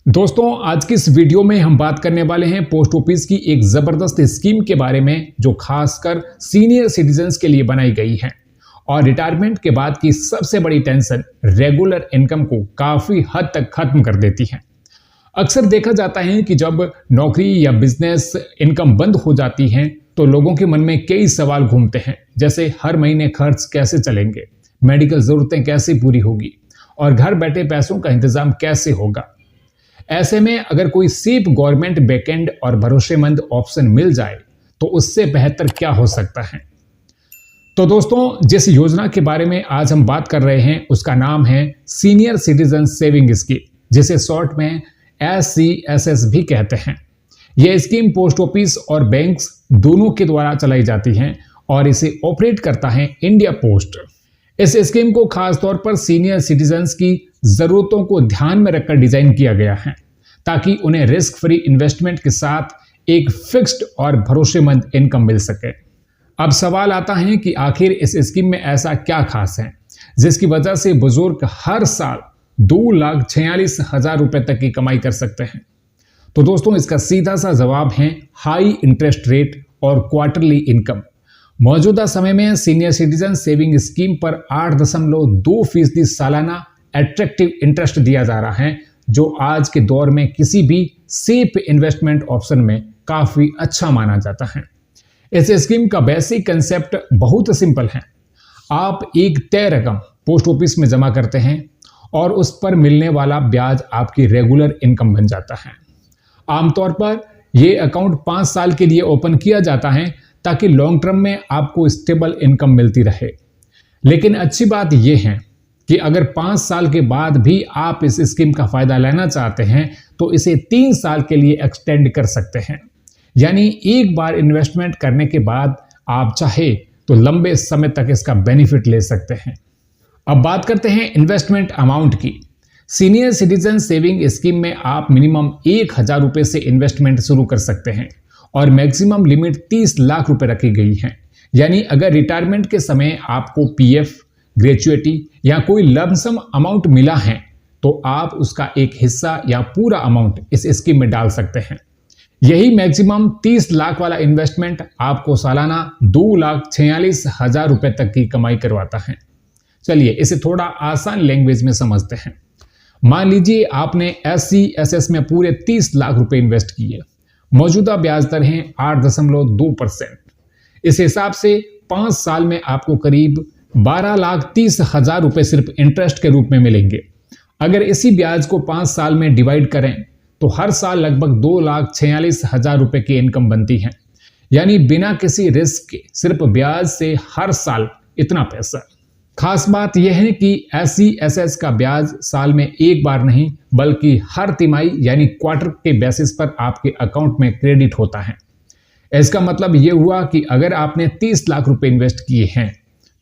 दोस्तों, आज की इस वीडियो में हम बात करने वाले हैं पोस्ट ऑफिस की एक जबरदस्त स्कीम के बारे में जो खासकर सीनियर सिटीजन्स के लिए बनाई गई है और रिटायरमेंट के बाद की सबसे बड़ी टेंशन रेगुलर इनकम को काफी हद तक खत्म कर देती है। अक्सर देखा जाता है कि जब नौकरी या बिजनेस इनकम बंद हो जाती है तो लोगों के मन में कई सवाल घूमते हैं, जैसे हर महीने खर्च कैसे चलेंगे, मेडिकल जरूरतें कैसे पूरी होगी और घर बैठे पैसों का इंतजाम कैसे होगा। ऐसे में अगर कोई सेफ गवर्नमेंट बैकएंड और भरोसेमंद ऑप्शन मिल जाए तो उससे बेहतर क्या हो सकता है। तो दोस्तों, जिस योजना के बारे में आज हम बात कर रहे हैं उसका नाम है सीनियर सिटीजन सेविंग स्कीम, जिसे शॉर्ट में SCSS भी कहते हैं। यह स्कीम पोस्ट ऑफिस और बैंक्स दोनों के द्वारा चलाई जाती है और इसे ऑपरेट करता है इंडिया पोस्ट। इस स्कीम को खासतौर पर सीनियर सिटीजन्स की जरूरतों को ध्यान में रखकर डिजाइन किया गया है ताकि उन्हें रिस्क फ्री इन्वेस्टमेंट के साथ एक फिक्स्ड और भरोसेमंद इनकम मिल सके। अब सवाल आता है कि आखिर इस स्कीम में ऐसा क्या खास है जिसकी वजह से बुजुर्ग हर साल 2,46,000 रुपए तक की कमाई कर सकते हैं। तो दोस्तों, इसका सीधा सा जवाब है हाई इंटरेस्ट रेट और क्वार्टरली इनकम। मौजूदा समय में सीनियर सिटीजन सेविंग स्कीम पर 8.2% सालाना एट्रैक्टिव इंटरेस्ट दिया जा रहा है, जो आज के दौर में किसी भी सेफ इन्वेस्टमेंट ऑप्शन में काफी अच्छा माना जाता है। इस स्कीम का बेसिक कंसेप्ट बहुत सिंपल है। आप एक तय रकम पोस्ट ऑफिस में जमा करते हैं और उस पर मिलने वाला ब्याज आपकी रेगुलर इनकम बन जाता है। आमतौर पर यह अकाउंट 5 साल के लिए ओपन किया जाता है ताकि लॉन्ग टर्म में आपको स्टेबल इनकम मिलती रहे। लेकिन अच्छी बात यह है कि अगर 5 साल के बाद भी आप इस स्कीम का फायदा लेना चाहते हैं तो इसे 3 साल के लिए एक्सटेंड कर सकते हैं। यानी एक बार इन्वेस्टमेंट करने के बाद आप चाहे तो लंबे समय तक इसका बेनिफिट ले सकते हैं। अब बात करते हैं इन्वेस्टमेंट अमाउंट की। सीनियर सिटीजन सेविंग स्कीम में आप मिनिमम 1,000 रुपए से इन्वेस्टमेंट शुरू कर सकते हैं और मैक्सिमम लिमिट 30 लाख रुपए रखी गई है। यानी अगर रिटायरमेंट के समय आपको PF, ग्रेचुइटी या कोई लमसम अमाउंट मिला है तो आप उसका एक हिस्सा या पूरा अमाउंट इस स्कीम में डाल सकते हैं। यही मैक्सिमम 30 लाख वाला इन्वेस्टमेंट आपको सालाना 2,46,000 रुपए तक की कमाई करवाता है। चलिए इसे थोड़ा आसान लैंग्वेज में समझते हैं। मान लीजिए आपने SCSS में पूरे 30 लाख रुपए इन्वेस्ट किए। मौजूदा ब्याज दर है 8.2%। इस हिसाब से 5 साल में आपको करीब 12,30,000 रुपए सिर्फ इंटरेस्ट के रूप में मिलेंगे। अगर इसी ब्याज को 5 साल में डिवाइड करें तो हर साल लगभग 2,46,000 रुपए की इनकम बनती है। यानी बिना किसी रिस्क के सिर्फ ब्याज से हर साल इतना पैसा। खास बात यह है कि SCSS का ब्याज साल में एक बार नहीं बल्कि हर तिमाही यानी क्वार्टर के बेसिस पर आपके अकाउंट में क्रेडिट होता है। इसका मतलब यह हुआ कि अगर आपने 30 लाख रुपए इन्वेस्ट किए हैं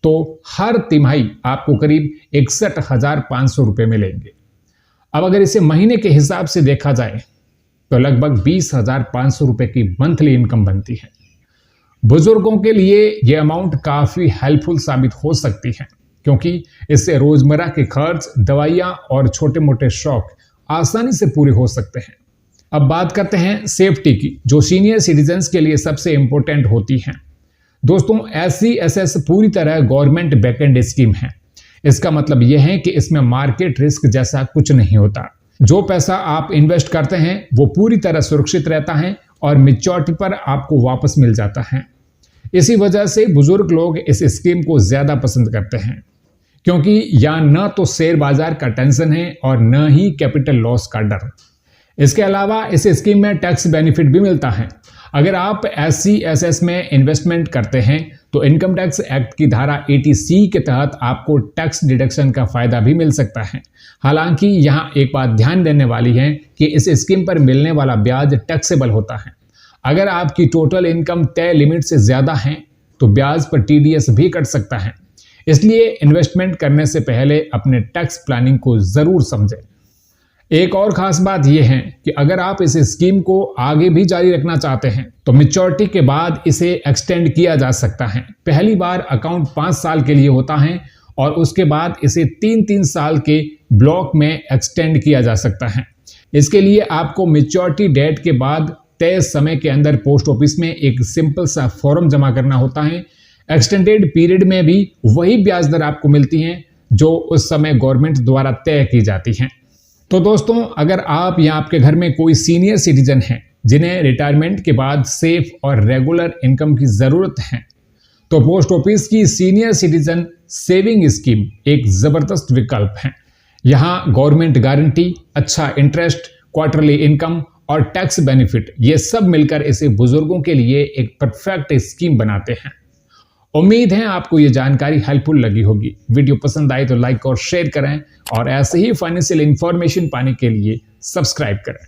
तो हर तिमाही आपको करीब 61,500 रुपए मिलेंगे। अब अगर इसे महीने के हिसाब से देखा जाए तो लगभग 20,500 रुपए की मंथली इनकम बनती है। बुजुर्गों के लिए यह अमाउंट काफी हेल्पफुल साबित हो सकती है क्योंकि इससे रोजमर्रा के खर्च, दवाइयां और छोटे मोटे शौक आसानी से पूरे हो सकते हैं। अब बात करते हैं सेफ्टी की, जो सीनियर सिटीजन्स के लिए सबसे इंपॉर्टेंट होती है। दोस्तों, SCSS पूरी तरह गवर्नमेंट बैकएंड स्कीम है। इसका मतलब यह है कि इसमें मार्केट रिस्क जैसा कुछ नहीं होता। जो पैसा आप इन्वेस्ट करते हैं वो पूरी तरह सुरक्षित रहता है और मैच्योरिटी पर आपको वापस मिल जाता है। इसी वजह से बुजुर्ग लोग इस स्कीम को ज्यादा पसंद करते हैं क्योंकि यहाँ न तो शेयर बाजार का टेंशन है और न ही कैपिटल लॉस का डर। इसके अलावा इस स्कीम में टैक्स बेनिफिट भी मिलता है। अगर आप SCSS में इन्वेस्टमेंट करते हैं तो इनकम टैक्स एक्ट की धारा 80C के तहत आपको टैक्स डिडक्शन का फायदा भी मिल सकता है। हालांकि यहाँ एक बात ध्यान देने वाली है कि इस स्कीम पर मिलने वाला ब्याज टैक्सेबल होता है। अगर आपकी टोटल इनकम तय लिमिट से ज्यादा है तो ब्याज पर TDS भी कट सकता है। इसलिए इन्वेस्टमेंट करने से पहले अपने टैक्स प्लानिंग को जरूर समझें। एक और खास बात यह है कि अगर आप इस स्कीम को आगे भी जारी रखना चाहते हैं तो मैच्योरिटी के बाद इसे एक्सटेंड किया जा सकता है। पहली बार अकाउंट 5 साल के लिए होता है और उसके बाद इसे 3-3 साल के ब्लॉक में एक्सटेंड किया जा सकता है। इसके लिए आपको मैच्योरिटी डेट के बाद तय समय के अंदर पोस्ट ऑफिस में एक सिंपल सा फॉर्म जमा करना होता है। एक्सटेंडेड पीरियड में भी वही ब्याज दर आपको मिलती हैं जो उस समय गवर्नमेंट द्वारा तय की जाती हैं। तो दोस्तों, अगर आप या आपके घर में कोई सीनियर सिटीजन हैं जिन्हें रिटायरमेंट के बाद सेफ और रेगुलर इनकम की जरूरत है, तो पोस्ट ऑफिस की सीनियर सिटीजन सेविंग स्कीम एक जबरदस्त विकल्प है। यहाँ गवर्नमेंट गारंटी, अच्छा इंटरेस्ट, क्वार्टरली इनकम और टैक्स बेनिफिट, ये सब मिलकर इसे बुजुर्गों के लिए एक परफेक्ट स्कीम बनाते हैं। उम्मीद है आपको ये जानकारी हेल्पफुल लगी होगी। वीडियो पसंद आए तो लाइक और शेयर करें और ऐसे ही फाइनेंशियल इंफॉर्मेशन पाने के लिए सब्सक्राइब करें।